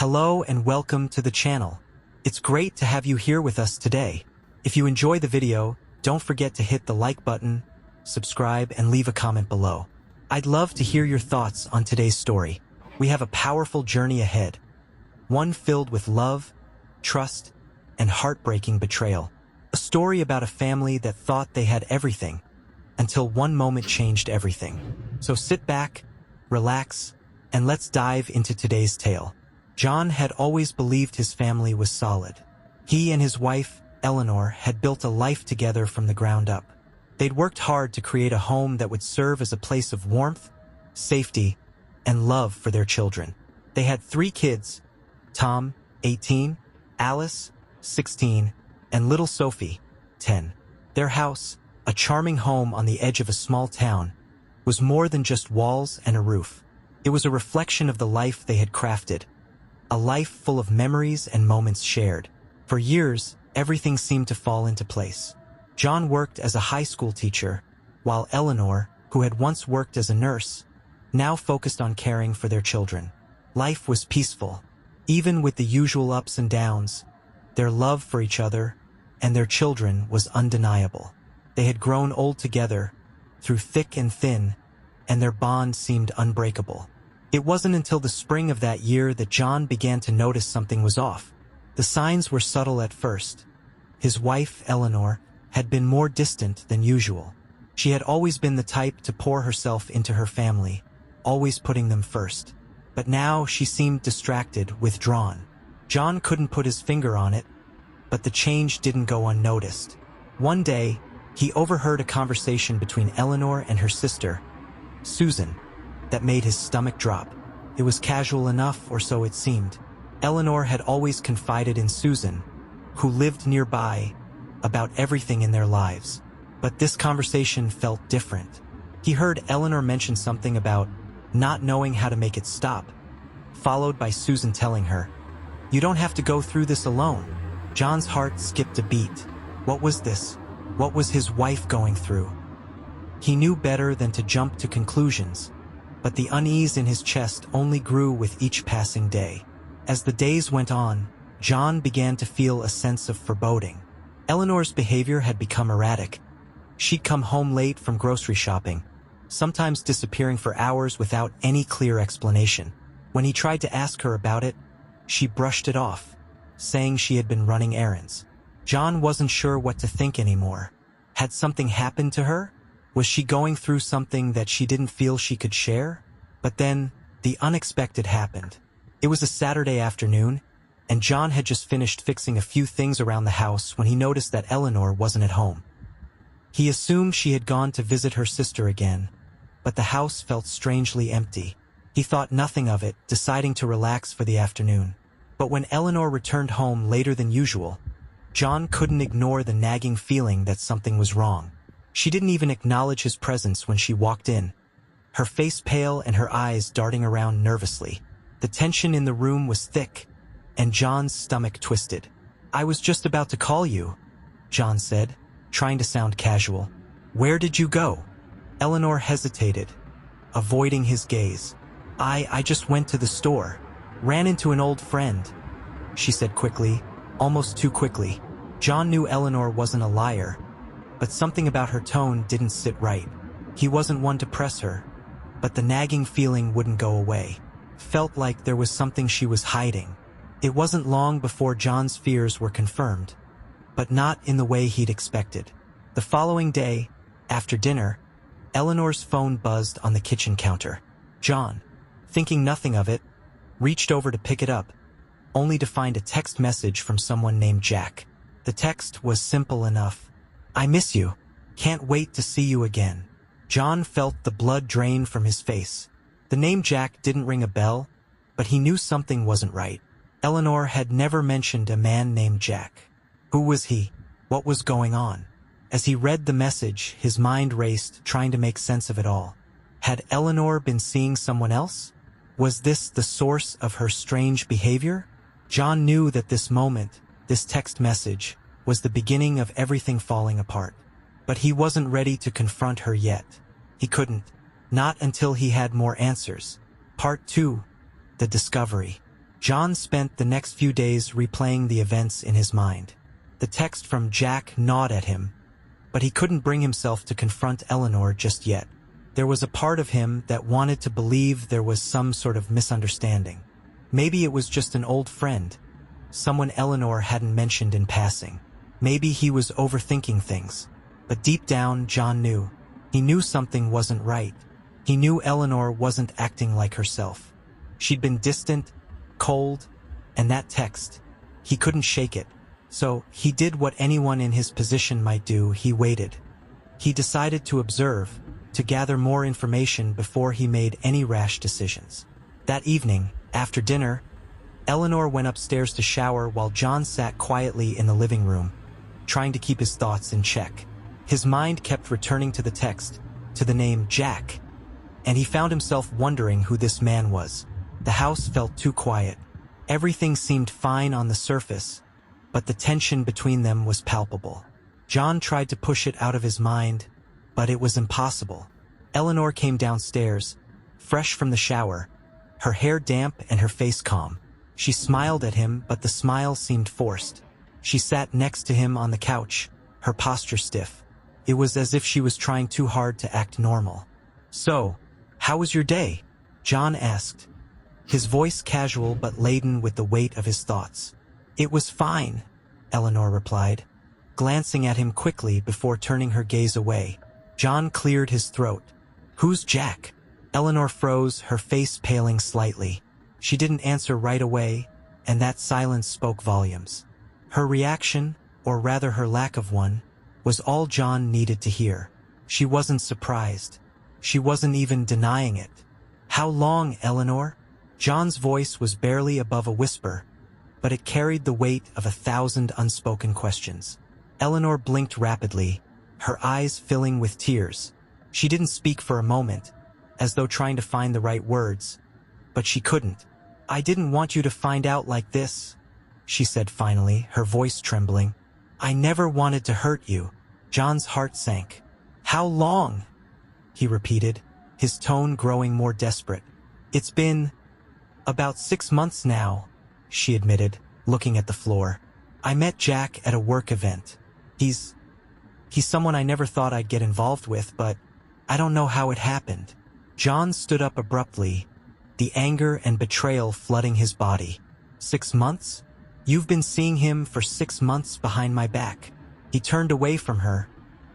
Hello and welcome to the channel. It's great to have you here with us today. If you enjoy the video, don't forget to hit the like button, subscribe, and leave a comment below. I'd love to hear your thoughts on today's story. We have a powerful journey ahead, one filled with love, trust, and heartbreaking betrayal. A story about a family that thought they had everything, until one moment changed everything. So sit back, relax, and let's dive into today's tale. John had always believed his family was solid. He and his wife, Eleanor, had built a life together from the ground up. They'd worked hard to create a home that would serve as a place of warmth, safety, and love for their children. They had 3 kids, Tom, 18, Alice, 16, and little Sophie, 10. Their house, a charming home on the edge of a small town, was more than just walls and a roof. It was a reflection of the life they had crafted, a life full of memories and moments shared. For years, everything seemed to fall into place. John worked as a high school teacher, while Eleanor, who had once worked as a nurse, now focused on caring for their children. Life was peaceful. Even with the usual ups and downs, their love for each other and their children was undeniable. They had grown old together, through thick and thin, and their bond seemed unbreakable. It wasn't until the spring of that year that John began to notice something was off. The signs were subtle at first. His wife, Eleanor, had been more distant than usual. She had always been the type to pour herself into her family, always putting them first. But now she seemed distracted, withdrawn. John couldn't put his finger on it, but the change didn't go unnoticed. One day, he overheard a conversation between Eleanor and her sister, Susan, that made his stomach drop. It was casual enough, or so it seemed. Eleanor had always confided in Susan, who lived nearby, about everything in their lives. But this conversation felt different. He heard Eleanor mention something about not knowing how to make it stop, followed by Susan telling her, "You don't have to go through this alone." John's heart skipped a beat. What was this? What was his wife going through? He knew better than to jump to conclusions, but the unease in his chest only grew with each passing day. As the days went on, John began to feel a sense of foreboding. Eleanor's behavior had become erratic. She'd come home late from grocery shopping, sometimes disappearing for hours without any clear explanation. When he tried to ask her about it, she brushed it off, saying she had been running errands. John wasn't sure what to think anymore. Had something happened to her? Was she going through something that she didn't feel she could share? But then, the unexpected happened. It was a Saturday afternoon, and John had just finished fixing a few things around the house when he noticed that Eleanor wasn't at home. He assumed she had gone to visit her sister again, but the house felt strangely empty. He thought nothing of it, deciding to relax for the afternoon. But when Eleanor returned home later than usual, John couldn't ignore the nagging feeling that something was wrong. She didn't even acknowledge his presence when she walked in, her face pale and her eyes darting around nervously. The tension in the room was thick, and John's stomach twisted. "I was just about to call you," John said, trying to sound casual. "Where did you go?" Eleanor hesitated, avoiding his gaze. I just went to the store. Ran into an old friend," she said quickly, almost too quickly. John knew Eleanor wasn't a liar, but something about her tone didn't sit right. He wasn't one to press her, but the nagging feeling wouldn't go away. Felt like there was something she was hiding. It wasn't long before John's fears were confirmed, but not in the way he'd expected. The following day, after dinner, Eleanor's phone buzzed on the kitchen counter. John, thinking nothing of it, reached over to pick it up, only to find a text message from someone named Jack. The text was simple enough. "I miss you. Can't wait to see you again." John felt the blood drain from his face. The name Jack didn't ring a bell, but he knew something wasn't right. Eleanor had never mentioned a man named Jack. Who was he? What was going on? As he read the message, his mind raced, trying to make sense of it all. Had Eleanor been seeing someone else? Was this the source of her strange behavior? John knew that this moment, this text message, was the beginning of everything falling apart. But he wasn't ready to confront her yet. He couldn't. Not until he had more answers. Part 2. The Discovery. John spent the next few days replaying the events in his mind. The text from Jack gnawed at him, but he couldn't bring himself to confront Eleanor just yet. There was a part of him that wanted to believe there was some sort of misunderstanding. Maybe it was just an old friend, someone Eleanor hadn't mentioned in passing. Maybe he was overthinking things. But deep down, John knew. He knew something wasn't right. He knew Eleanor wasn't acting like herself. She'd been distant, cold, and that text, he couldn't shake it. So he did what anyone in his position might do. He waited. He decided to observe, to gather more information before he made any rash decisions. That evening, after dinner, Eleanor went upstairs to shower while John sat quietly in the living room, trying to keep his thoughts in check. His mind kept returning to the text, to the name Jack, and he found himself wondering who this man was. The house felt too quiet. Everything seemed fine on the surface, but the tension between them was palpable. John tried to push it out of his mind, but it was impossible. Eleanor came downstairs, fresh from the shower, her hair damp and her face calm. She smiled at him, but the smile seemed forced. She sat next to him on the couch, her posture stiff. It was as if she was trying too hard to act normal. "So, how was your day?" John asked, his voice casual but laden with the weight of his thoughts. "It was fine," Eleanor replied, glancing at him quickly before turning her gaze away. John cleared his throat. "Who's Jack?" Eleanor froze, her face paling slightly. She didn't answer right away, and that silence spoke volumes. Her reaction, or rather her lack of one, was all John needed to hear. She wasn't surprised. She wasn't even denying it. "How long, Eleanor?" John's voice was barely above a whisper, but it carried the weight of 1,000 unspoken questions. Eleanor blinked rapidly, her eyes filling with tears. She didn't speak for a moment, as though trying to find the right words, but she couldn't. "I didn't want you to find out like this," she said finally, her voice trembling. "I never wanted to hurt you." John's heart sank. "How long?" he repeated, his tone growing more desperate. "It's been about 6 months now," she admitted, looking at the floor. "I met Jack at a work event. He's someone I never thought I'd get involved with, but I don't know how it happened." John stood up abruptly, the anger and betrayal flooding his body. 6 months? You've been seeing him for 6 months behind my back." He turned away from her,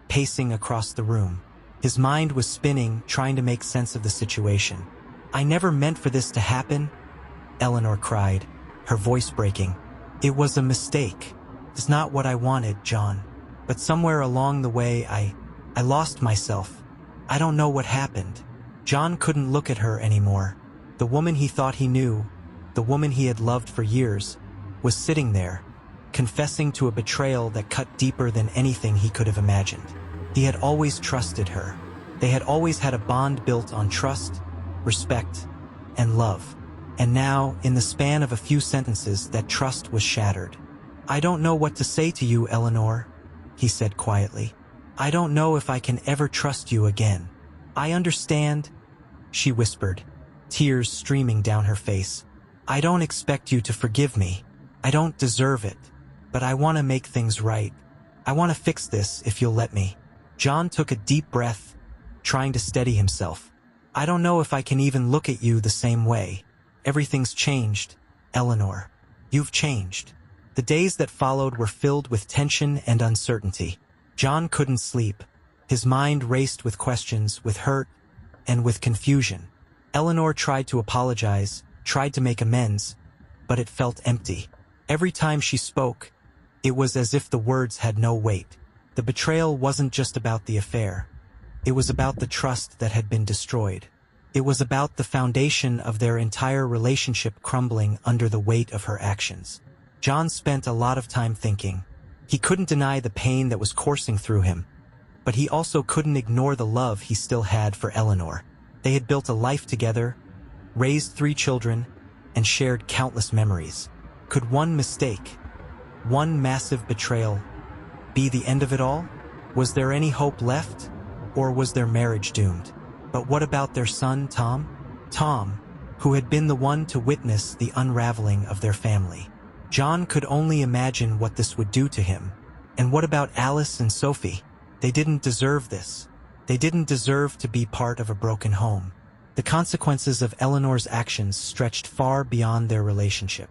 pacing across the room. His mind was spinning, trying to make sense of the situation. "I never meant for this to happen," Eleanor cried, her voice breaking. "It was a mistake. It's not what I wanted, John. But somewhere along the way, I lost myself. I don't know what happened." John couldn't look at her anymore. The woman he thought he knew, the woman he had loved for years, was sitting there, confessing to a betrayal that cut deeper than anything he could have imagined. He had always trusted her. They had always had a bond built on trust, respect, and love. And now, in the span of a few sentences, that trust was shattered. "I don't know what to say to you, Eleanor," he said quietly. "I don't know if I can ever trust you again. I understand," she whispered, tears streaming down her face. "I don't expect you to forgive me. I don't deserve it. But I want to make things right. I want to fix this if you'll let me." John took a deep breath, trying to steady himself. "I don't know if I can even look at you the same way. Everything's changed, Eleanor. You've changed." The days that followed were filled with tension and uncertainty. John couldn't sleep. His mind raced with questions, with hurt, and with confusion. Eleanor tried to apologize, tried to make amends, but it felt empty. Every time she spoke, it was as if the words had no weight. The betrayal wasn't just about the affair. It was about the trust that had been destroyed. It was about the foundation of their entire relationship crumbling under the weight of her actions. John spent a lot of time thinking. He couldn't deny the pain that was coursing through him, but he also couldn't ignore the love he still had for Eleanor. They had built a life together, raised 3 children, and shared countless memories. Could one mistake, one massive betrayal, be the end of it all? Was there any hope left, or was their marriage doomed? But what about their son, Tom? Tom, who had been the one to witness the unraveling of their family. John could only imagine what this would do to him. And what about Alice and Sophie? They didn't deserve this. They didn't deserve to be part of a broken home. The consequences of Eleanor's actions stretched far beyond their relationship.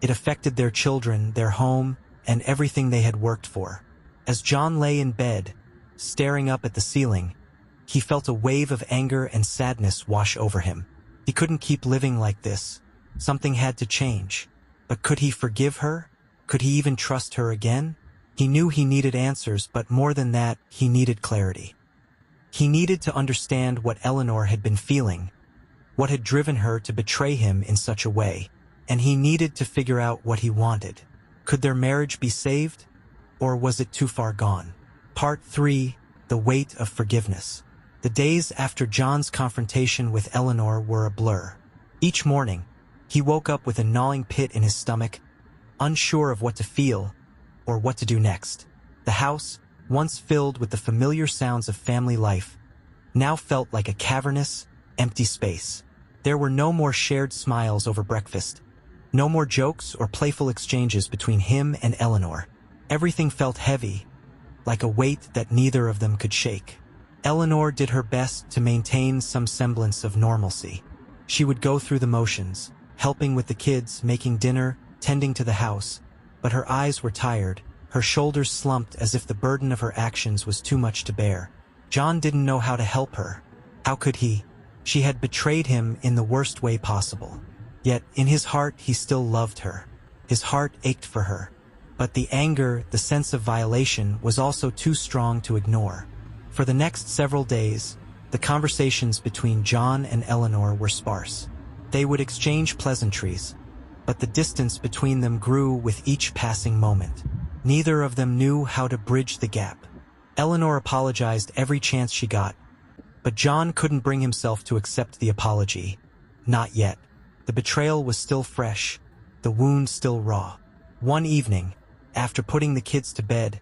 It affected their children, their home, and everything they had worked for. As John lay in bed, staring up at the ceiling, he felt a wave of anger and sadness wash over him. He couldn't keep living like this. Something had to change. But could he forgive her? Could he even trust her again? He knew he needed answers, but more than that, he needed clarity. He needed to understand what Eleanor had been feeling, what had driven her to betray him in such a way, and he needed to figure out what he wanted. Could their marriage be saved, or was it too far gone? Part 3. The Weight of Forgiveness. The days after John's confrontation with Eleanor were a blur. Each morning, he woke up with a gnawing pit in his stomach, unsure of what to feel or what to do next. The house, once filled with the familiar sounds of family life, now felt like a cavernous, empty space. There were no more shared smiles over breakfast, no more jokes or playful exchanges between him and Eleanor. Everything felt heavy, like a weight that neither of them could shake. Eleanor did her best to maintain some semblance of normalcy. She would go through the motions, helping with the kids, making dinner, tending to the house, but her eyes were tired, her shoulders slumped as if the burden of her actions was too much to bear. John didn't know how to help her. How could he? She had betrayed him in the worst way possible. Yet, in his heart, he still loved her. His heart ached for her. But the anger, the sense of violation, was also too strong to ignore. For the next several days, the conversations between John and Eleanor were sparse. They would exchange pleasantries, but the distance between them grew with each passing moment. Neither of them knew how to bridge the gap. Eleanor apologized every chance she got, but John couldn't bring himself to accept the apology. Not yet. The betrayal was still fresh, the wound still raw. One evening, after putting the kids to bed,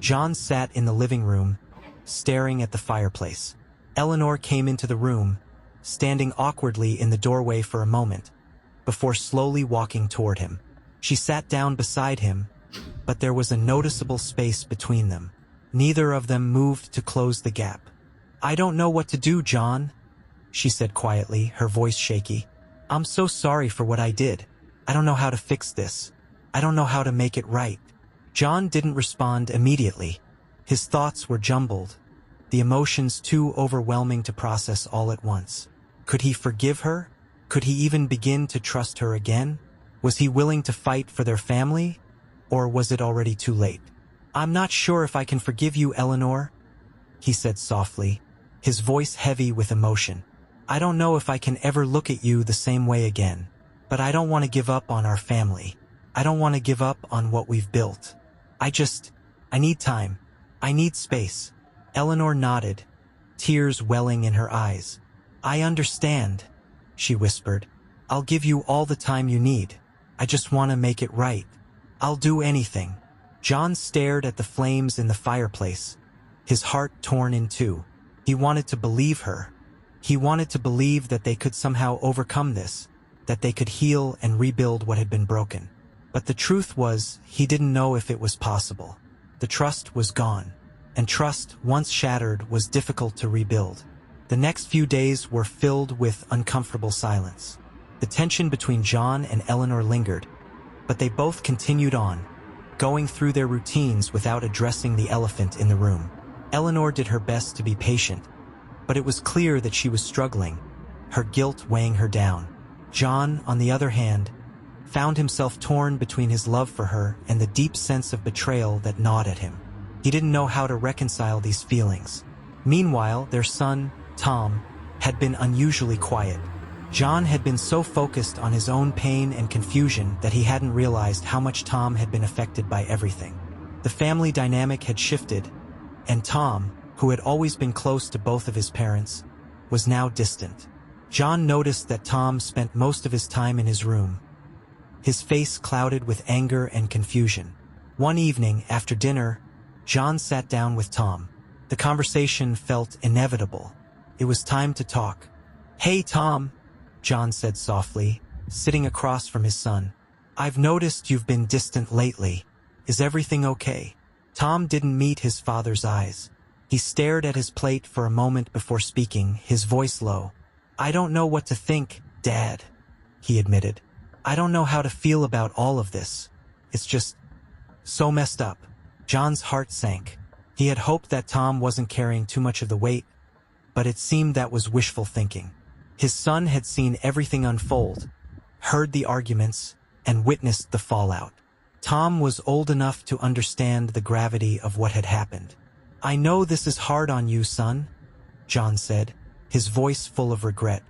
John sat in the living room, staring at the fireplace. Eleanor came into the room, standing awkwardly in the doorway for a moment, before slowly walking toward him. She sat down beside him, but there was a noticeable space between them. Neither of them moved to close the gap. "I don't know what to do, John," she said quietly, her voice shaky. "I'm so sorry for what I did. I don't know how to fix this. I don't know how to make it right." John didn't respond immediately. His thoughts were jumbled, the emotions too overwhelming to process all at once. Could he forgive her? Could he even begin to trust her again? Was he willing to fight for their family? Or was it already too late? "I'm not sure if I can forgive you, Eleanor," he said softly, his voice heavy with emotion. "I don't know if I can ever look at you the same way again. But I don't want to give up on our family. I don't want to give up on what we've built. I need time. I need space." Eleanor nodded, tears welling in her eyes. "I understand," she whispered. "I'll give you all the time you need. I just want to make it right. I'll do anything." John stared at the flames in the fireplace, his heart torn in two. He wanted to believe her. He wanted to believe that they could somehow overcome this, that they could heal and rebuild what had been broken. But the truth was, he didn't know if it was possible. The trust was gone, and trust, once shattered, was difficult to rebuild. The next few days were filled with uncomfortable silence. The tension between John and Eleanor lingered, but they both continued on, going through their routines without addressing the elephant in the room. Eleanor did her best to be patient, but it was clear that she was struggling, her guilt weighing her down. John, on the other hand, found himself torn between his love for her and the deep sense of betrayal that gnawed at him. He didn't know how to reconcile these feelings. Meanwhile, their son, Tom, had been unusually quiet. John had been so focused on his own pain and confusion that he hadn't realized how much Tom had been affected by everything. The family dynamic had shifted, and Tom, who had always been close to both of his parents, was now distant. John noticed that Tom spent most of his time in his room, his face clouded with anger and confusion. One evening, after dinner, John sat down with Tom. The conversation felt inevitable. It was time to talk. "Hey, Tom," John said softly, sitting across from his son. "I've noticed you've been distant lately. Is everything okay?" Tom didn't meet his father's eyes. He stared at his plate for a moment before speaking, his voice low. "I don't know what to think, Dad," he admitted. "I don't know how to feel about all of this. It's just so messed up." John's heart sank. He had hoped that Tom wasn't carrying too much of the weight, but it seemed that was wishful thinking. His son had seen everything unfold, heard the arguments, and witnessed the fallout. Tom was old enough to understand the gravity of what had happened. "I know this is hard on you, son," John said, his voice full of regret.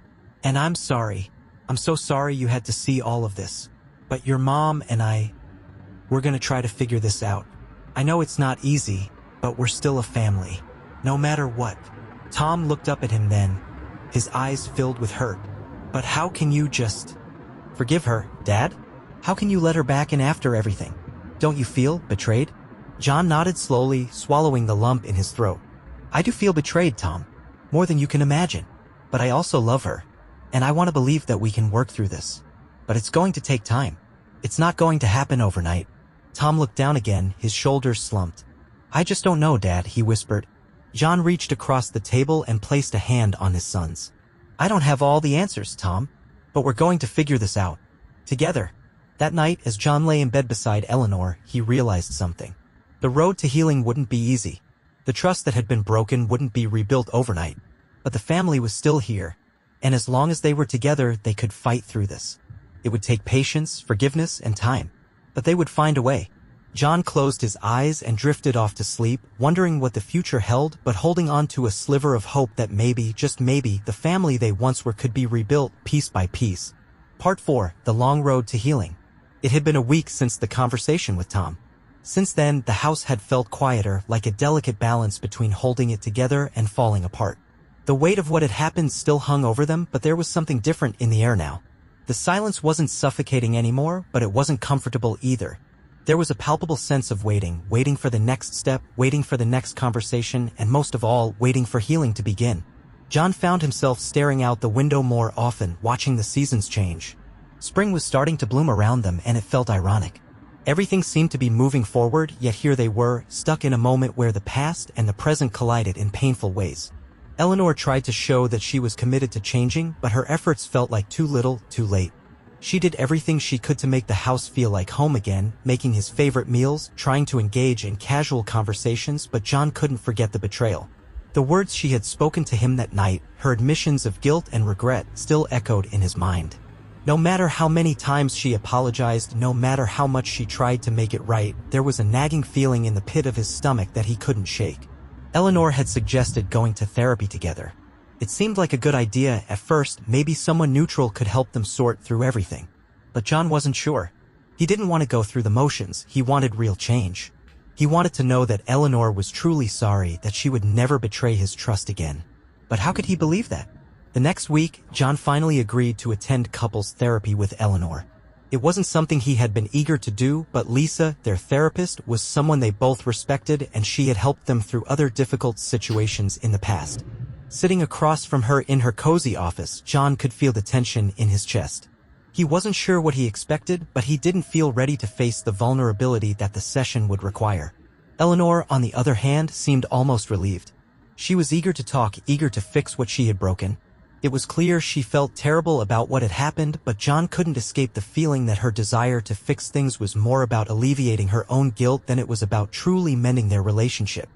"And I'm sorry. I'm so sorry you had to see all of this. But your mom and we're gonna try to figure this out. I know it's not easy, but we're still a family. No matter what." Tom looked up at him then, his eyes filled with hurt. "But how can you just forgive her, Dad? How can you let her back in after everything? Don't you feel betrayed?" John nodded slowly, swallowing the lump in his throat. "I do feel betrayed, Tom. More than you can imagine. But I also love her. And I want to believe that we can work through this. But it's going to take time. It's not going to happen overnight." Tom looked down again, his shoulders slumped. "I just don't know, Dad," he whispered. John reached across the table and placed a hand on his son's. "I don't have all the answers, Tom. But we're going to figure this out. Together." That night, as John lay in bed beside Eleanor, he realized something. The road to healing wouldn't be easy. The trust that had been broken wouldn't be rebuilt overnight. But the family was still here. And as long as they were together, they could fight through this. It would take patience, forgiveness, and time. But they would find a way. John closed his eyes and drifted off to sleep, wondering what the future held, but holding on to a sliver of hope that maybe, just maybe, the family they once were could be rebuilt piece by piece. Part 4, The Long Road to Healing. It had been a week since the conversation with Tom. Since then, the house had felt quieter, like a delicate balance between holding it together and falling apart. The weight of what had happened still hung over them, but there was something different in the air now. The silence wasn't suffocating anymore, but it wasn't comfortable either. There was a palpable sense of waiting for the next step, waiting for the next conversation, and most of all, waiting for healing to begin. John found himself staring out the window more often, watching the seasons change. Spring was starting to bloom around them, and it felt ironic. Everything seemed to be moving forward, yet here they were, stuck in a moment where the past and the present collided in painful ways. Eleanor tried to show that she was committed to changing, but her efforts felt like too little, too late. She did everything she could to make the house feel like home again, making his favorite meals, trying to engage in casual conversations, but John couldn't forget the betrayal. The words she had spoken to him that night, her admissions of guilt and regret, still echoed in his mind. No matter how many times she apologized, no matter how much she tried to make it right, there was a nagging feeling in the pit of his stomach that he couldn't shake. Eleanor had suggested going to therapy together. It seemed like a good idea at first, maybe someone neutral could help them sort through everything. But John wasn't sure. He didn't want to go through the motions, he wanted real change. He wanted to know that Eleanor was truly sorry, that she would never betray his trust again. But how could he believe that? The next week, John finally agreed to attend couples therapy with Eleanor. It wasn't something he had been eager to do, but Lisa, their therapist, was someone they both respected, and she had helped them through other difficult situations in the past. Sitting across from her in her cozy office, John could feel the tension in his chest. He wasn't sure what he expected, but he didn't feel ready to face the vulnerability that the session would require. Eleanor, on the other hand, seemed almost relieved. She was eager to talk, eager to fix what she had broken. It was clear she felt terrible about what had happened, but John couldn't escape the feeling that her desire to fix things was more about alleviating her own guilt than it was about truly mending their relationship.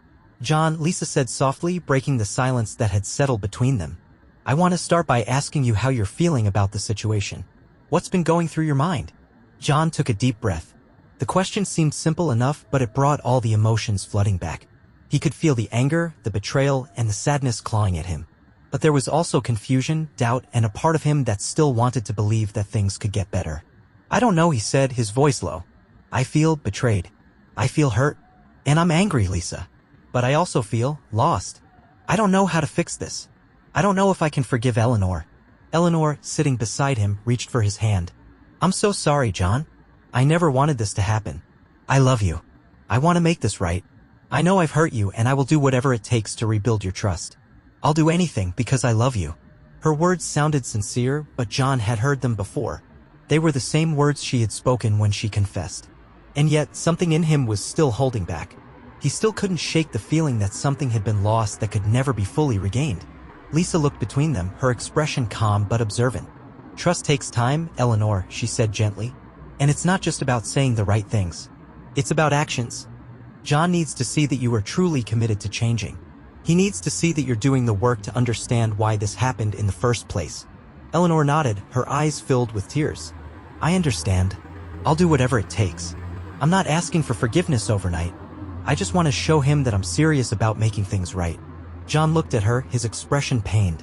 "John," Lisa said softly, breaking the silence that had settled between them. "I want to start by asking you how you're feeling about the situation. What's been going through your mind?" John took a deep breath. The question seemed simple enough, but it brought all the emotions flooding back. He could feel the anger, the betrayal, and the sadness clawing at him. But there was also confusion, doubt, and a part of him that still wanted to believe that things could get better. "I don't know," he said, his voice low. "I feel betrayed. I feel hurt. And I'm angry, Lisa. But I also feel lost. I don't know how to fix this. I don't know if I can forgive Eleanor." Eleanor, sitting beside him, reached for his hand. "I'm so sorry, John. I never wanted this to happen. I love you. I want to make this right. I know I've hurt you, and I will do whatever it takes to rebuild your trust. I'll do anything because I love you." Her words sounded sincere, but John had heard them before. They were the same words she had spoken when she confessed. And yet, something in him was still holding back. He still couldn't shake the feeling that something had been lost that could never be fully regained. Lisa looked between them, her expression calm but observant. "Trust takes time, Eleanor," she said gently. "And it's not just about saying the right things. It's about actions. John needs to see that you are truly committed to changing. He needs to see that you're doing the work to understand why this happened in the first place." Eleanor nodded, her eyes filled with tears. "I understand. I'll do whatever it takes. I'm not asking for forgiveness overnight. I just want to show him that I'm serious about making things right." John looked at her, his expression pained.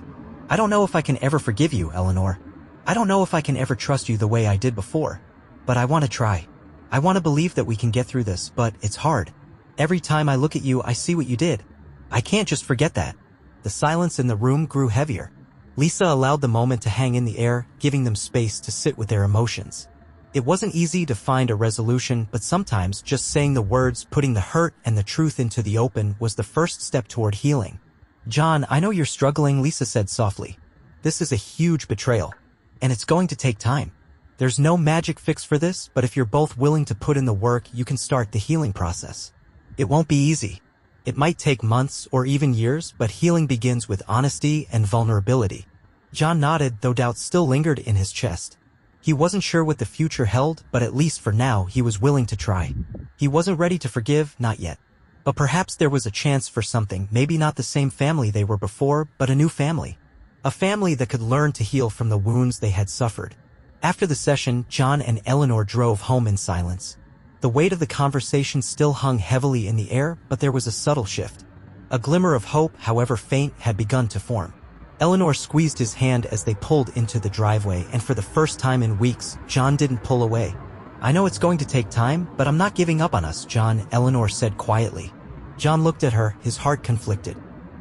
"I don't know if I can ever forgive you, Eleanor. I don't know if I can ever trust you the way I did before. But I want to try. I want to believe that we can get through this, but it's hard. Every time I look at you, I see what you did. I can't just forget that." The silence in the room grew heavier. Lisa allowed the moment to hang in the air, giving them space to sit with their emotions. It wasn't easy to find a resolution, but sometimes just saying the words, putting the hurt and the truth into the open, was the first step toward healing. "John, I know you're struggling," Lisa said softly. "This is a huge betrayal, and it's going to take time. There's no magic fix for this, but if you're both willing to put in the work, you can start the healing process. It won't be easy. It might take months or even years, but healing begins with honesty and vulnerability." John nodded, though doubt still lingered in his chest. He wasn't sure what the future held, but at least for now, he was willing to try. He wasn't ready to forgive, not yet. But perhaps there was a chance for something, maybe not the same family they were before, but a new family. A family that could learn to heal from the wounds they had suffered. After the session, John and Eleanor drove home in silence. The weight of the conversation still hung heavily in the air, but there was a subtle shift. A glimmer of hope, however faint, had begun to form. Eleanor squeezed his hand as they pulled into the driveway, and for the first time in weeks, John didn't pull away. "I know it's going to take time, but I'm not giving up on us, John," Eleanor said quietly. John looked at her, his heart conflicted.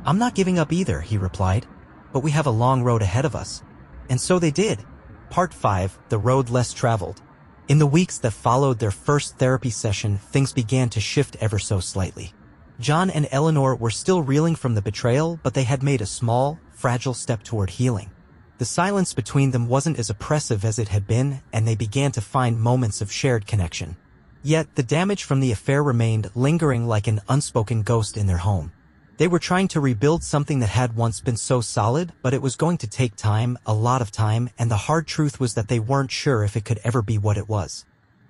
"I'm not giving up either," he replied. "But we have a long road ahead of us." And so they did. Part 5, The Road Less Traveled. In the weeks that followed their first therapy session, things began to shift ever so slightly. John and Eleanor were still reeling from the betrayal, but they had made a small, fragile step toward healing. The silence between them wasn't as oppressive as it had been, and they began to find moments of shared connection. Yet, the damage from the affair remained, lingering like an unspoken ghost in their home. They were trying to rebuild something that had once been so solid, but it was going to take time, a lot of time, and the hard truth was that they weren't sure if it could ever be what it was.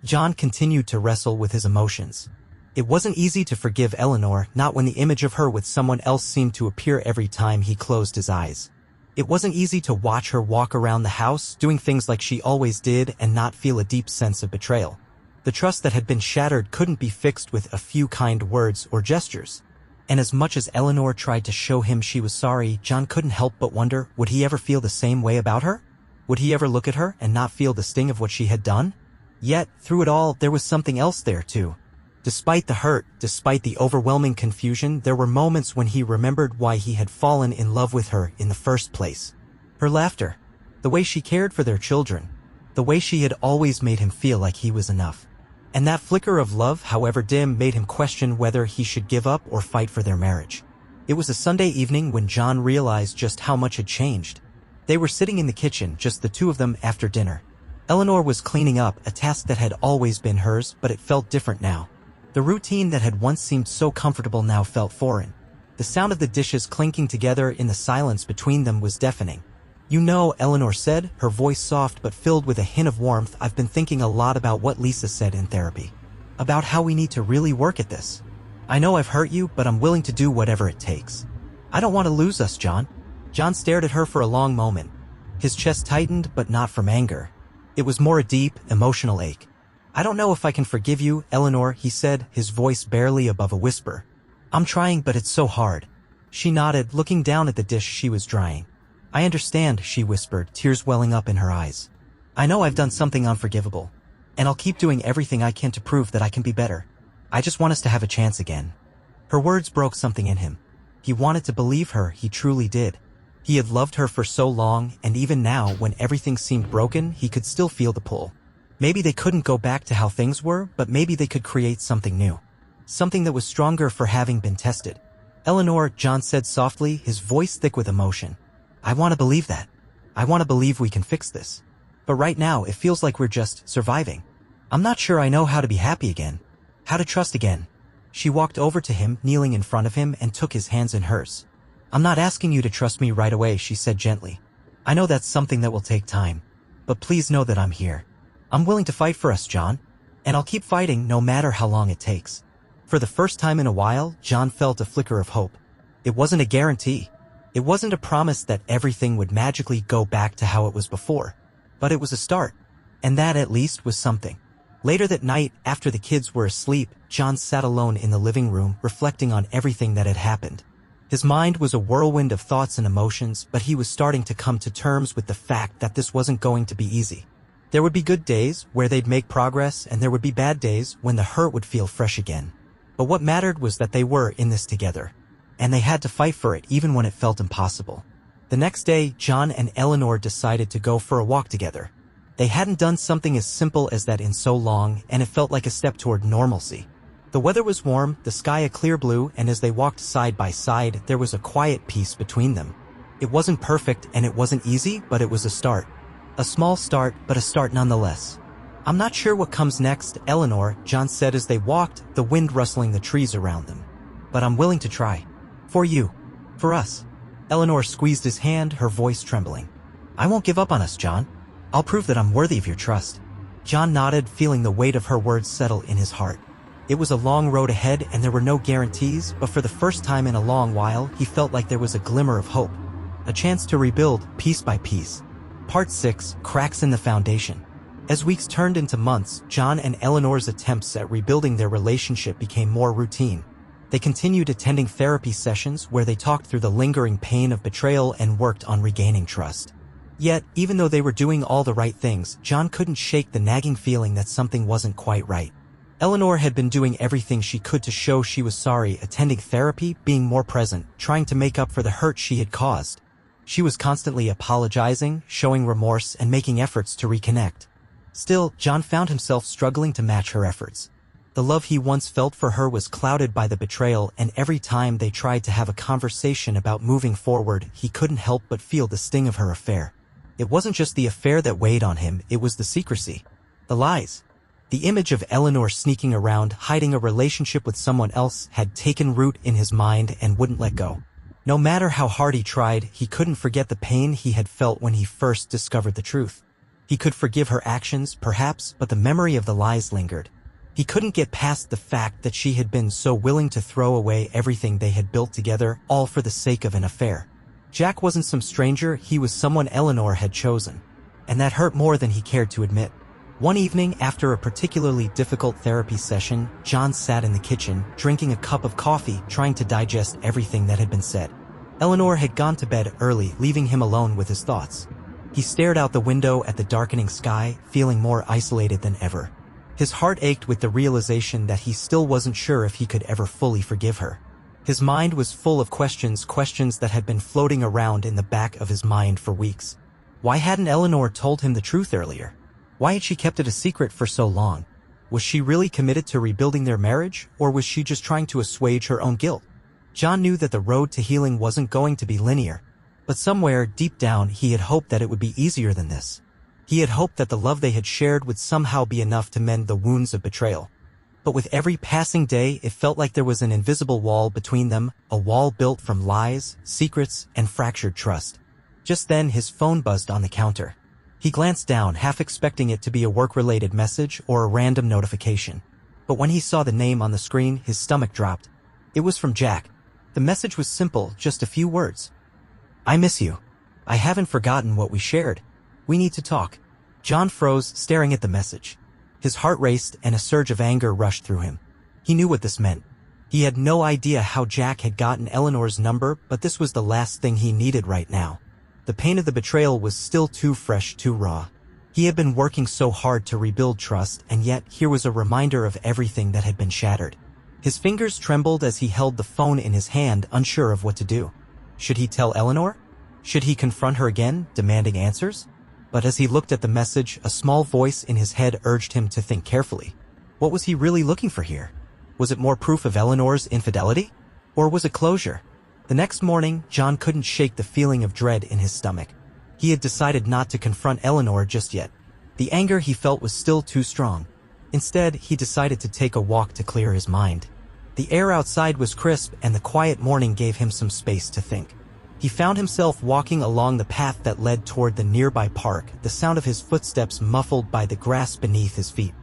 John continued to wrestle with his emotions. It wasn't easy to forgive Eleanor, not when the image of her with someone else seemed to appear every time he closed his eyes. It wasn't easy to watch her walk around the house, doing things like she always did, and not feel a deep sense of betrayal. The trust that had been shattered couldn't be fixed with a few kind words or gestures. And as much as Eleanor tried to show him she was sorry, John couldn't help but wonder, would he ever feel the same way about her? Would he ever look at her and not feel the sting of what she had done? Yet, through it all, there was something else there too. Despite the hurt, despite the overwhelming confusion, there were moments when he remembered why he had fallen in love with her in the first place. Her laughter, the way she cared for their children, the way she had always made him feel like he was enough. And that flicker of love, however dim, made him question whether he should give up or fight for their marriage. It was a Sunday evening when John realized just how much had changed. They were sitting in the kitchen, just the two of them, after dinner. Eleanor was cleaning up, a task that had always been hers, but it felt different now. The routine that had once seemed so comfortable now felt foreign. The sound of the dishes clinking together in the silence between them was deafening. "You know," Eleanor said, her voice soft but filled with a hint of warmth, "I've been thinking a lot about what Lisa said in therapy. About how we need to really work at this. I know I've hurt you, but I'm willing to do whatever it takes. I don't want to lose us, John." John stared at her for a long moment. His chest tightened, but not from anger. It was more a deep, emotional ache. "I don't know if I can forgive you, Eleanor," he said, his voice barely above a whisper. "I'm trying, but it's so hard." She nodded, looking down at the dish she was drying. "I understand," she whispered, tears welling up in her eyes. "I know I've done something unforgivable, and I'll keep doing everything I can to prove that I can be better. I just want us to have a chance again." Her words broke something in him. He wanted to believe her, he truly did. He had loved her for so long, and even now, when everything seemed broken, he could still feel the pull. Maybe they couldn't go back to how things were, but maybe they could create something new. Something that was stronger for having been tested. "Eleanor," John said softly, his voice thick with emotion. "I want to believe that. I want to believe we can fix this. But right now, it feels like we're just surviving. I'm not sure I know how to be happy again. How to trust again." She walked over to him, kneeling in front of him, and took his hands in hers. "I'm not asking you to trust me right away," she said gently. "I know that's something that will take time. But please know that I'm here. I'm willing to fight for us, John. And I'll keep fighting no matter how long it takes." For the first time in a while, John felt a flicker of hope. It wasn't a guarantee. It wasn't a promise that everything would magically go back to how it was before. But it was a start. And that at least was something. Later that night, after the kids were asleep, John sat alone in the living room, reflecting on everything that had happened. His mind was a whirlwind of thoughts and emotions, but he was starting to come to terms with the fact that this wasn't going to be easy. There would be good days where they'd make progress, and there would be bad days when the hurt would feel fresh again. But what mattered was that they were in this together. And they had to fight for it even when it felt impossible. The next day, John and Eleanor decided to go for a walk together. They hadn't done something as simple as that in so long, and it felt like a step toward normalcy. The weather was warm, the sky a clear blue, and as they walked side by side, there was a quiet peace between them. It wasn't perfect and it wasn't easy, but it was a start. A small start, but a start nonetheless. "I'm not sure what comes next, Eleanor," John said as they walked, the wind rustling the trees around them. "But I'm willing to try. For you. For us." Eleanor squeezed his hand, her voice trembling. "I won't give up on us, John. I'll prove that I'm worthy of your trust." John nodded, feeling the weight of her words settle in his heart. It was a long road ahead and there were no guarantees, but for the first time in a long while, he felt like there was a glimmer of hope. A chance to rebuild, piece by piece. Part 6, Cracks in the Foundation. As weeks turned into months, John and Eleanor's attempts at rebuilding their relationship became more routine. They continued attending therapy sessions where they talked through the lingering pain of betrayal and worked on regaining trust. Yet, even though they were doing all the right things, John couldn't shake the nagging feeling that something wasn't quite right. Eleanor had been doing everything she could to show she was sorry, attending therapy, being more present, trying to make up for the hurt she had caused. She was constantly apologizing, showing remorse, and making efforts to reconnect. Still, John found himself struggling to match her efforts. The love he once felt for her was clouded by the betrayal, and every time they tried to have a conversation about moving forward, he couldn't help but feel the sting of her affair. It wasn't just the affair that weighed on him, it was the secrecy. The lies. The image of Eleanor sneaking around, hiding a relationship with someone else, had taken root in his mind and wouldn't let go. No matter how hard he tried, he couldn't forget the pain he had felt when he first discovered the truth. He could forgive her actions, perhaps, but the memory of the lies lingered. He couldn't get past the fact that she had been so willing to throw away everything they had built together, all for the sake of an affair. Jack wasn't some stranger, he was someone Eleanor had chosen. And that hurt more than he cared to admit. One evening, after a particularly difficult therapy session, John sat in the kitchen, drinking a cup of coffee, trying to digest everything that had been said. Eleanor had gone to bed early, leaving him alone with his thoughts. He stared out the window at the darkening sky, feeling more isolated than ever. His heart ached with the realization that he still wasn't sure if he could ever fully forgive her. His mind was full of questions that had been floating around in the back of his mind for weeks. Why hadn't Eleanor told him the truth earlier? Why had she kept it a secret for so long? Was she really committed to rebuilding their marriage, or was she just trying to assuage her own guilt? John knew that the road to healing wasn't going to be linear, but somewhere deep down he had hoped that it would be easier than this. He had hoped that the love they had shared would somehow be enough to mend the wounds of betrayal. But with every passing day, it felt like there was an invisible wall between them, a wall built from lies, secrets, and fractured trust. Just then, his phone buzzed on the counter. He glanced down, half expecting it to be a work-related message or a random notification. But when he saw the name on the screen, his stomach dropped. It was from Jack. The message was simple, just a few words. "I miss you. I haven't forgotten what we shared. We need to talk." John froze, staring at the message. His heart raced and a surge of anger rushed through him. He knew what this meant. He had no idea how Jack had gotten Eleanor's number, but this was the last thing he needed right now. The pain of the betrayal was still too fresh, too raw. He had been working so hard to rebuild trust, and yet here was a reminder of everything that had been shattered. His fingers trembled as he held the phone in his hand, unsure of what to do. Should he tell Eleanor? Should he confront her again, demanding answers? But as he looked at the message, a small voice in his head urged him to think carefully. What was he really looking for here? Was it more proof of Eleanor's infidelity? Or was it closure? The next morning, John couldn't shake the feeling of dread in his stomach. He had decided not to confront Eleanor just yet. The anger he felt was still too strong. Instead, he decided to take a walk to clear his mind. The air outside was crisp and the quiet morning gave him some space to think. He found himself walking along the path that led toward the nearby park, the sound of his footsteps muffled by the grass beneath his feet.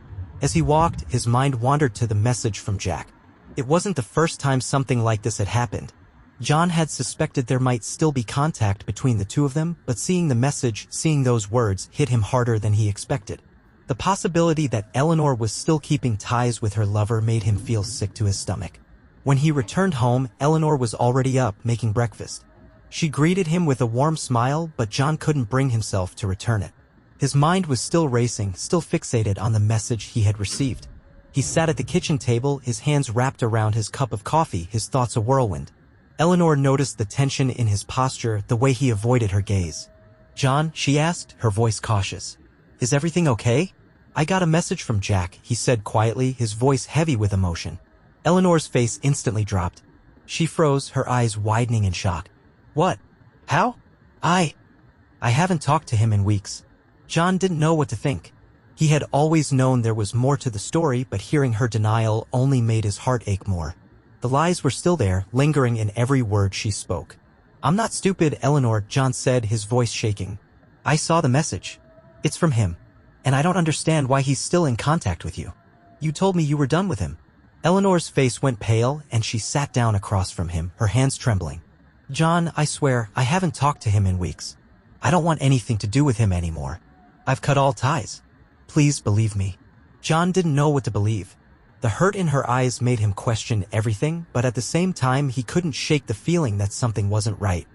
As he walked, his mind wandered to the message from Jack. It wasn't the first time something like this had happened. John had suspected there might still be contact between the two of them, but seeing the message, seeing those words, hit him harder than he expected. The possibility that Eleanor was still keeping ties with her lover made him feel sick to his stomach. When he returned home, Eleanor was already up, making breakfast. She greeted him with a warm smile, but John couldn't bring himself to return it. His mind was still racing, still fixated on the message he had received. He sat at the kitchen table, his hands wrapped around his cup of coffee, his thoughts a whirlwind. Eleanor noticed the tension in his posture, the way he avoided her gaze. "John," she asked, her voice cautious. "Is everything okay?" "I got a message from Jack," he said quietly, his voice heavy with emotion. Eleanor's face instantly dropped. She froze, her eyes widening in shock. "What? How? I haven't talked to him in weeks." John didn't know what to think. He had always known there was more to the story, but hearing her denial only made his heart ache more. The lies were still there, lingering in every word she spoke. "I'm not stupid, Eleanor," John said, his voice shaking. "I saw the message. It's from him. And I don't understand why he's still in contact with you. You told me you were done with him." Eleanor's face went pale, and she sat down across from him, her hands trembling. "John, I swear, I haven't talked to him in weeks. I don't want anything to do with him anymore. I've cut all ties. Please believe me." John didn't know what to believe. The hurt in her eyes made him question everything, but at the same time he couldn't shake the feeling that something wasn't right.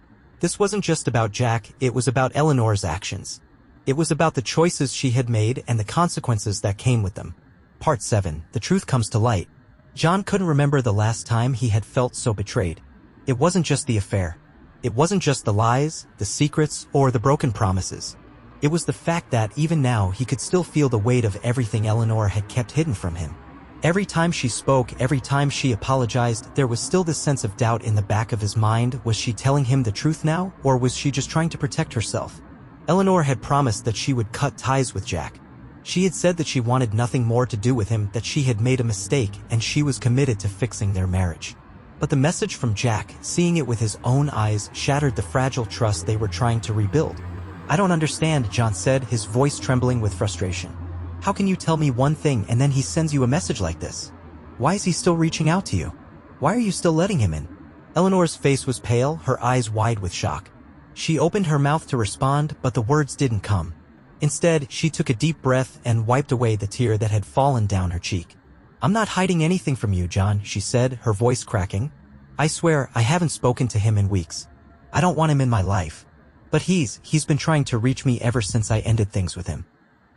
This wasn't just about Jack, it was about Eleanor's actions. It was about the choices she had made and the consequences that came with them. Part 7. The truth comes to light. John couldn't remember the last time he had felt so betrayed. It wasn't just the affair. It wasn't just the lies, the secrets, or the broken promises. It was the fact that even now he could still feel the weight of everything Eleanor had kept hidden from him. Every time she spoke, every time she apologized, there was still this sense of doubt in the back of his mind. Was she telling him the truth now, or was she just trying to protect herself? Eleanor had promised that she would cut ties with Jack. She had said that she wanted nothing more to do with him, that she had made a mistake, and she was committed to fixing their marriage. But the message from Jack, seeing it with his own eyes, shattered the fragile trust they were trying to rebuild. "I don't understand," John said, his voice trembling with frustration. "How can you tell me one thing and then he sends you a message like this? Why is he still reaching out to you? Why are you still letting him in?" Eleanor's face was pale, her eyes wide with shock. She opened her mouth to respond, but the words didn't come. Instead, she took a deep breath and wiped away the tear that had fallen down her cheek. "I'm not hiding anything from you, John," she said, her voice cracking. "I swear I haven't spoken to him in weeks. I don't want him in my life. But he's been trying to reach me ever since I ended things with him.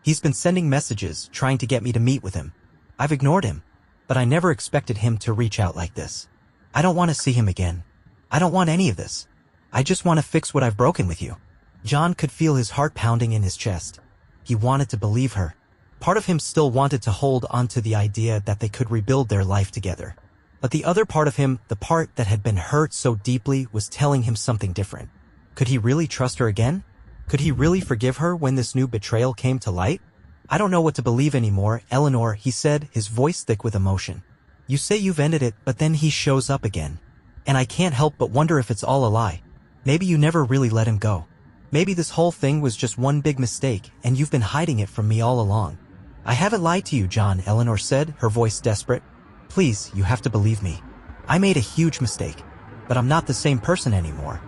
He's been sending messages, trying to get me to meet with him. I've ignored him, but I never expected him to reach out like this. I don't want to see him again. I don't want any of this. I just want to fix what I've broken with you." John could feel his heart pounding in his chest. He wanted to believe her. Part of him still wanted to hold on to the idea that they could rebuild their life together. But the other part of him, the part that had been hurt so deeply, was telling him something different. Could he really trust her again? Could he really forgive her when this new betrayal came to light? "I don't know what to believe anymore, Eleanor," he said, his voice thick with emotion. "You say you've ended it, but then he shows up again. And I can't help but wonder if it's all a lie. Maybe you never really let him go. Maybe this whole thing was just one big mistake, and you've been hiding it from me all along." "I haven't lied to you, John," Eleanor said, her voice desperate. "Please, you have to believe me. I made a huge mistake, but I'm not the same person anymore.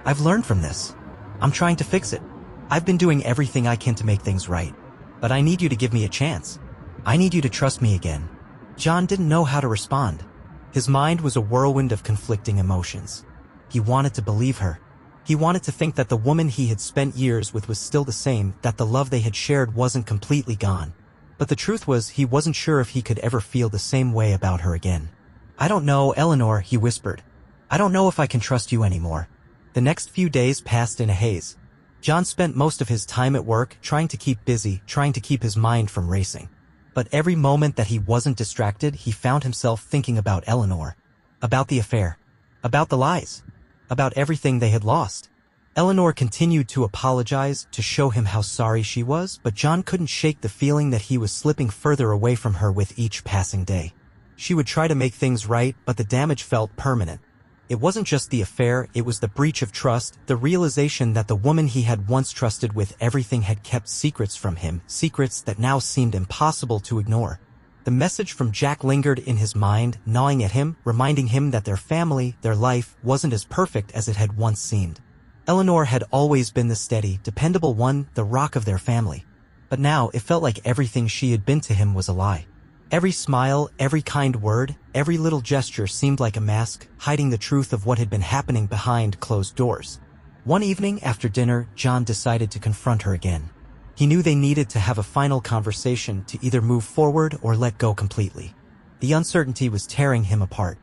I've learned from this. I'm trying to fix it. I've been doing everything I can to make things right. But I need you to give me a chance. I need you to trust me again." John didn't know how to respond. His mind was a whirlwind of conflicting emotions. He wanted to believe her. He wanted to think that the woman he had spent years with was still the same, that the love they had shared wasn't completely gone. But the truth was, he wasn't sure if he could ever feel the same way about her again. "I don't know, Eleanor," he whispered. "I don't know if I can trust you anymore." The next few days passed in a haze. John spent most of his time at work, trying to keep busy, trying to keep his mind from racing. But every moment that he wasn't distracted, he found himself thinking about Eleanor, about the affair, about the lies, about everything they had lost. Eleanor continued to apologize to show him how sorry she was, but John couldn't shake the feeling that he was slipping further away from her with each passing day. She would try to make things right, but the damage felt permanent. It wasn't just the affair, it was the breach of trust, the realization that the woman he had once trusted with everything had kept secrets from him, secrets that now seemed impossible to ignore. The message from Jack lingered in his mind, gnawing at him, reminding him that their family, their life, wasn't as perfect as it had once seemed. Eleanor had always been the steady, dependable one, the rock of their family. But now it felt like everything she had been to him was a lie. Every smile, every kind word, every little gesture seemed like a mask, hiding the truth of what had been happening behind closed doors. One evening after dinner, John decided to confront her again. He knew they needed to have a final conversation to either move forward or let go completely. The uncertainty was tearing him apart.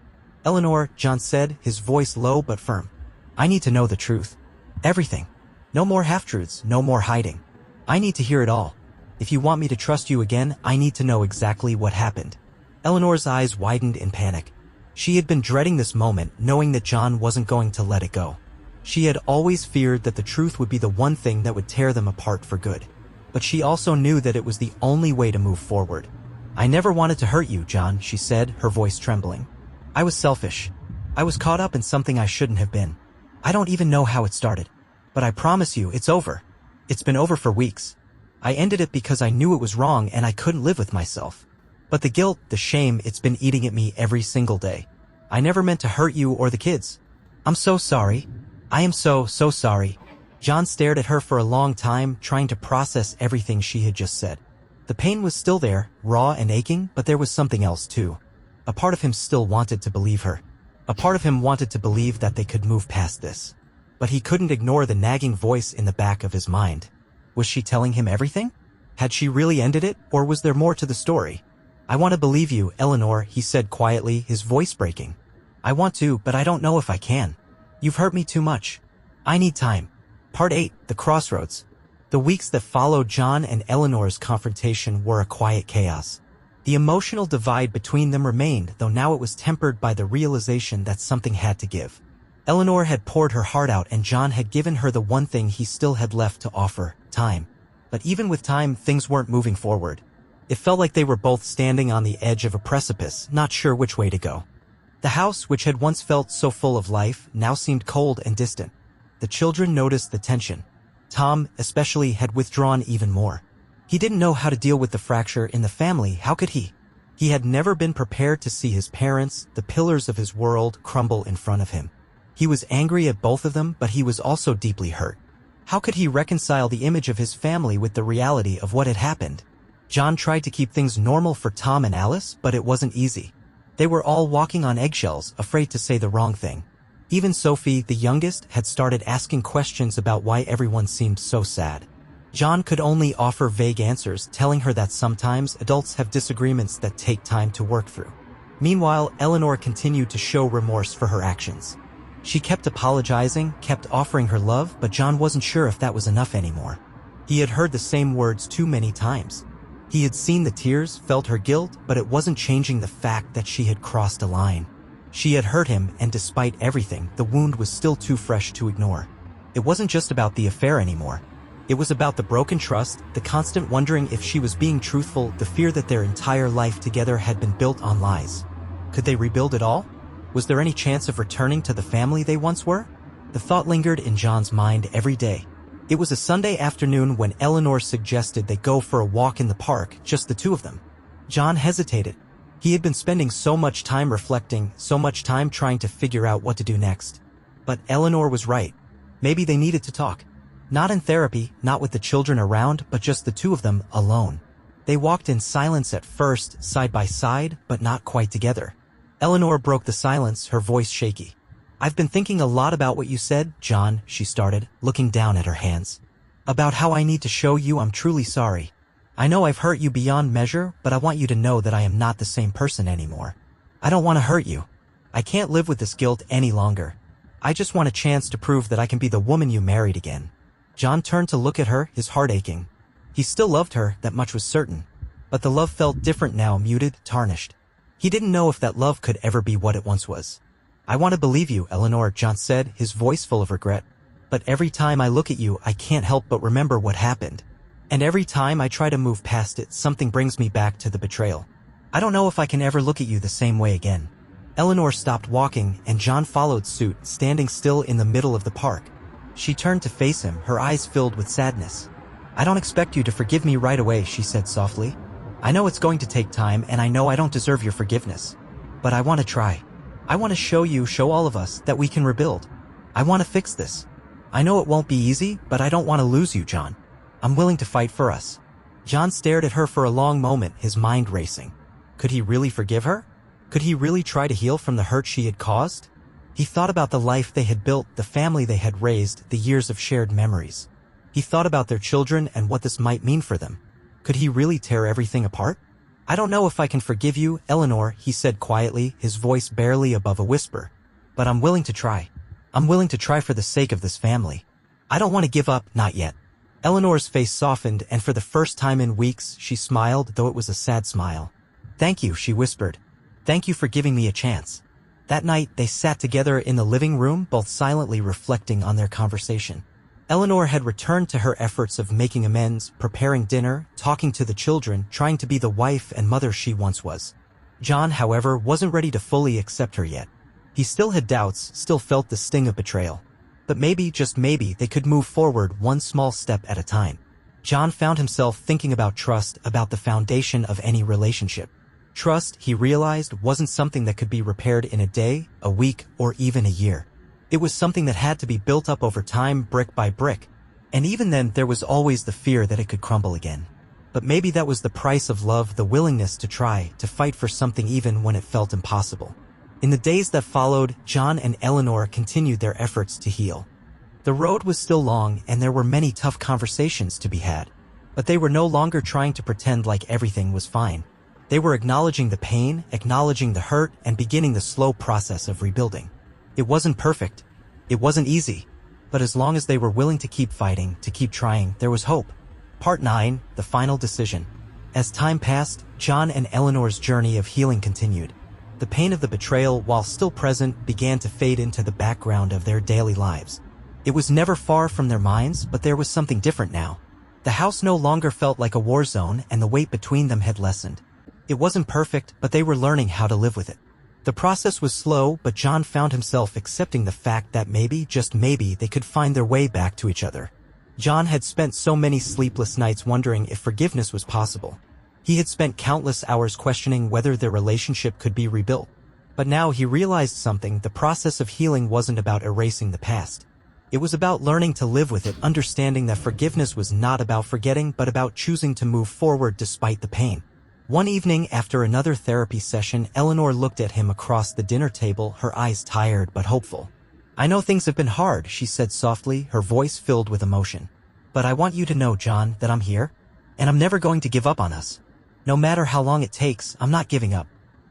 "Eleanor," John said, his voice low but firm. "I need to know the truth. Everything. No more half-truths, no more hiding. I need to hear it all. If you want me to trust you again, I need to know exactly what happened." Eleanor's eyes widened in panic. She had been dreading this moment, knowing that John wasn't going to let it go. She had always feared that the truth would be the one thing that would tear them apart for good. But she also knew that it was the only way to move forward. "I never wanted to hurt you, John," she said, her voice trembling. "I was selfish. I was caught up in something I shouldn't have been. I don't even know how it started. But I promise you, it's over. It's been over for weeks. I ended it because I knew it was wrong and I couldn't live with myself. But the guilt, the shame, it's been eating at me every single day. I never meant to hurt you or the kids. I'm so sorry. I am so sorry." John stared at her for a long time, trying to process everything she had just said. The pain was still there, raw and aching, but there was something else too. A part of him still wanted to believe her. A part of him wanted to believe that they could move past this. But he couldn't ignore the nagging voice in the back of his mind. Was she telling him everything? Had she really ended it, or was there more to the story? "I want to believe you, Eleanor," he said quietly, his voice breaking. "I want to, but I don't know if I can. You've hurt me too much. I need time." Part 8, The Crossroads. The weeks that followed John and Eleanor's confrontation were a quiet chaos. The emotional divide between them remained, though now it was tempered by the realization that something had to give. Eleanor had poured her heart out and John had given her the one thing he still had left to offer, time. But even with time, things weren't moving forward. It felt like they were both standing on the edge of a precipice, not sure which way to go. The house, which had once felt so full of life, now seemed cold and distant. The children noticed the tension. Tom, especially, had withdrawn even more. He didn't know how to deal with the fracture in the family. How could he? He had never been prepared to see his parents, the pillars of his world, crumble in front of him. He was angry at both of them, but he was also deeply hurt. How could he reconcile the image of his family with the reality of what had happened? John tried to keep things normal for Tom and Alice, but it wasn't easy. They were all walking on eggshells, afraid to say the wrong thing. Even Sophie, the youngest, had started asking questions about why everyone seemed so sad. John could only offer vague answers, telling her that sometimes adults have disagreements that take time to work through. Meanwhile, Eleanor continued to show remorse for her actions. She kept apologizing, kept offering her love, but John wasn't sure if that was enough anymore. He had heard the same words too many times. He had seen the tears, felt her guilt, but it wasn't changing the fact that she had crossed a line. She had hurt him, and despite everything, the wound was still too fresh to ignore. It wasn't just about the affair anymore. It was about the broken trust, the constant wondering if she was being truthful, the fear that their entire life together had been built on lies. Could they rebuild it all? Was there any chance of returning to the family they once were? The thought lingered in John's mind every day. It was a Sunday afternoon when Eleanor suggested they go for a walk in the park, just the two of them. John hesitated. He had been spending so much time reflecting, so much time trying to figure out what to do next. But Eleanor was right. Maybe they needed to talk. Not in therapy, not with the children around, but just the two of them, alone. They walked in silence at first, side by side, but not quite together. Eleanor broke the silence, her voice shaky. "I've been thinking a lot about what you said, John," she started, looking down at her hands. "About how I need to show you I'm truly sorry. I know I've hurt you beyond measure, but I want you to know that I am not the same person anymore. I don't want to hurt you. I can't live with this guilt any longer. I just want a chance to prove that I can be the woman you married again." John turned to look at her, his heart aching. He still loved her, that much was certain. But the love felt different now, muted, tarnished. He didn't know if that love could ever be what it once was. "I want to believe you, Eleanor," John said, his voice full of regret. But every time I look at you, I can't help but remember what happened. And every time I try to move past it, something brings me back to the betrayal. I don't know if I can ever look at you the same way again." Eleanor stopped walking, and John followed suit, standing still in the middle of the park. She turned to face him, her eyes filled with sadness. "I don't expect you to forgive me right away," she said softly. "I know it's going to take time, and I know I don't deserve your forgiveness. But I want to try. I want to show all of us, that we can rebuild. I want to fix this. I know it won't be easy, but I don't want to lose you, John. I'm willing to fight for us." John stared at her for a long moment, his mind racing. Could he really forgive her? Could he really try to heal from the hurt she had caused? He thought about the life they had built, the family they had raised, the years of shared memories. He thought about their children and what this might mean for them. Could he really tear everything apart? "I don't know if I can forgive you, Eleanor," he said quietly, his voice barely above a whisper. "But I'm willing to try. I'm willing to try for the sake of this family. I don't want to give up, not yet." Eleanor's face softened, and for the first time in weeks, she smiled, though it was a sad smile. "Thank you," she whispered. "Thank you for giving me a chance." That night, they sat together in the living room, both silently reflecting on their conversation. Eleanor had returned to her efforts of making amends, preparing dinner, talking to the children, trying to be the wife and mother she once was. John, however, wasn't ready to fully accept her yet. He still had doubts, still felt the sting of betrayal. But maybe, just maybe, they could move forward one small step at a time. John found himself thinking about trust, about the foundation of any relationship. Trust, he realized, wasn't something that could be repaired in a day, a week, or even a year. It was something that had to be built up over time, brick by brick. And even then, there was always the fear that it could crumble again. But maybe that was the price of love, the willingness to try, to fight for something even when it felt impossible. In the days that followed, John and Eleanor continued their efforts to heal. The road was still long, and there were many tough conversations to be had. But they were no longer trying to pretend like everything was fine. They were acknowledging the pain, acknowledging the hurt, and beginning the slow process of rebuilding. It wasn't perfect. It wasn't easy. But as long as they were willing to keep fighting, to keep trying, there was hope. Part 9, The Final Decision. As time passed, John and Eleanor's journey of healing continued. The pain of the betrayal, while still present, began to fade into the background of their daily lives. It was never far from their minds, but there was something different now. The house no longer felt like a war zone, and the weight between them had lessened. It wasn't perfect, but they were learning how to live with it. The process was slow, but John found himself accepting the fact that maybe, just maybe, they could find their way back to each other. John had spent so many sleepless nights wondering if forgiveness was possible. He had spent countless hours questioning whether their relationship could be rebuilt. But now he realized something: the process of healing wasn't about erasing the past. It was about learning to live with it, understanding that forgiveness was not about forgetting, but about choosing to move forward despite the pain. One evening, after another therapy session, Eleanor looked at him across the dinner table, her eyes tired but hopeful. "I know things have been hard," she said softly, her voice filled with emotion. "But I want you to know, John, that I'm here, and I'm never going to give up on us. No matter how long it takes, I'm not giving up.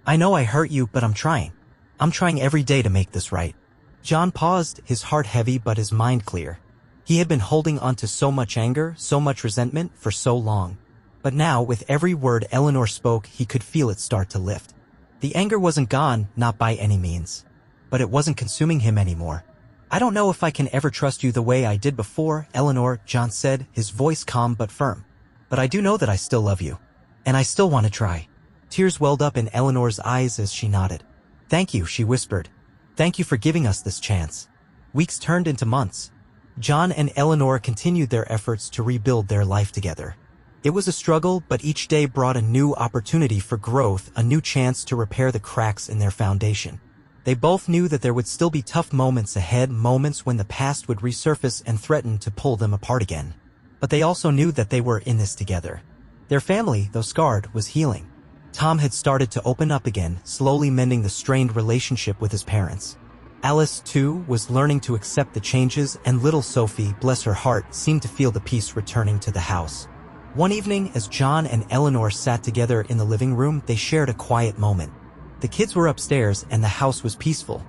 I know I hurt you, but I'm trying. I'm trying every day to make this right." John paused, his heart heavy but his mind clear. He had been holding on to so much anger, so much resentment, for so long. But now, with every word Eleanor spoke, he could feel it start to lift. The anger wasn't gone, not by any means. But it wasn't consuming him anymore. "I don't know if I can ever trust you the way I did before, Eleanor," John said, his voice calm but firm. "But I do know that I still love you. And I still want to try." Tears welled up in Eleanor's eyes as she nodded. "Thank you," she whispered. "Thank you for giving us this chance." Weeks turned into months. John and Eleanor continued their efforts to rebuild their life together. It was a struggle, but each day brought a new opportunity for growth, a new chance to repair the cracks in their foundation. They both knew that there would still be tough moments ahead, moments when the past would resurface and threaten to pull them apart again. But they also knew that they were in this together. Their family, though scarred, was healing. Tom had started to open up again, slowly mending the strained relationship with his parents. Alice, too, was learning to accept the changes, and little Sophie, bless her heart, seemed to feel the peace returning to the house. One evening, as John and Eleanor sat together in the living room, they shared a quiet moment. The kids were upstairs, and the house was peaceful.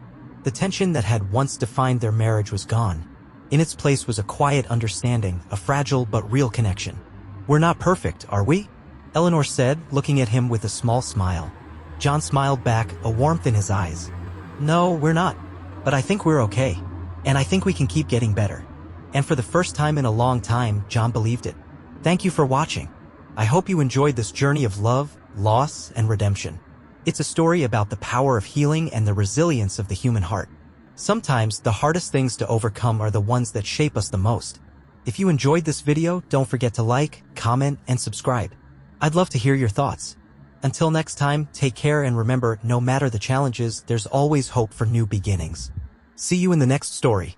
The tension that had once defined their marriage was gone. In its place was a quiet understanding, a fragile but real connection. "We're not perfect, are we?" Eleanor said, looking at him with a small smile. John smiled back, a warmth in his eyes. "No, we're not. But I think we're okay. And I think we can keep getting better." And for the first time in a long time, John believed it. Thank you for watching. I hope you enjoyed this journey of love, loss, and redemption. It's a story about the power of healing and the resilience of the human heart. Sometimes, the hardest things to overcome are the ones that shape us the most. If you enjoyed this video, don't forget to like, comment, and subscribe. I'd love to hear your thoughts. Until next time, take care and remember, no matter the challenges, there's always hope for new beginnings. See you in the next story.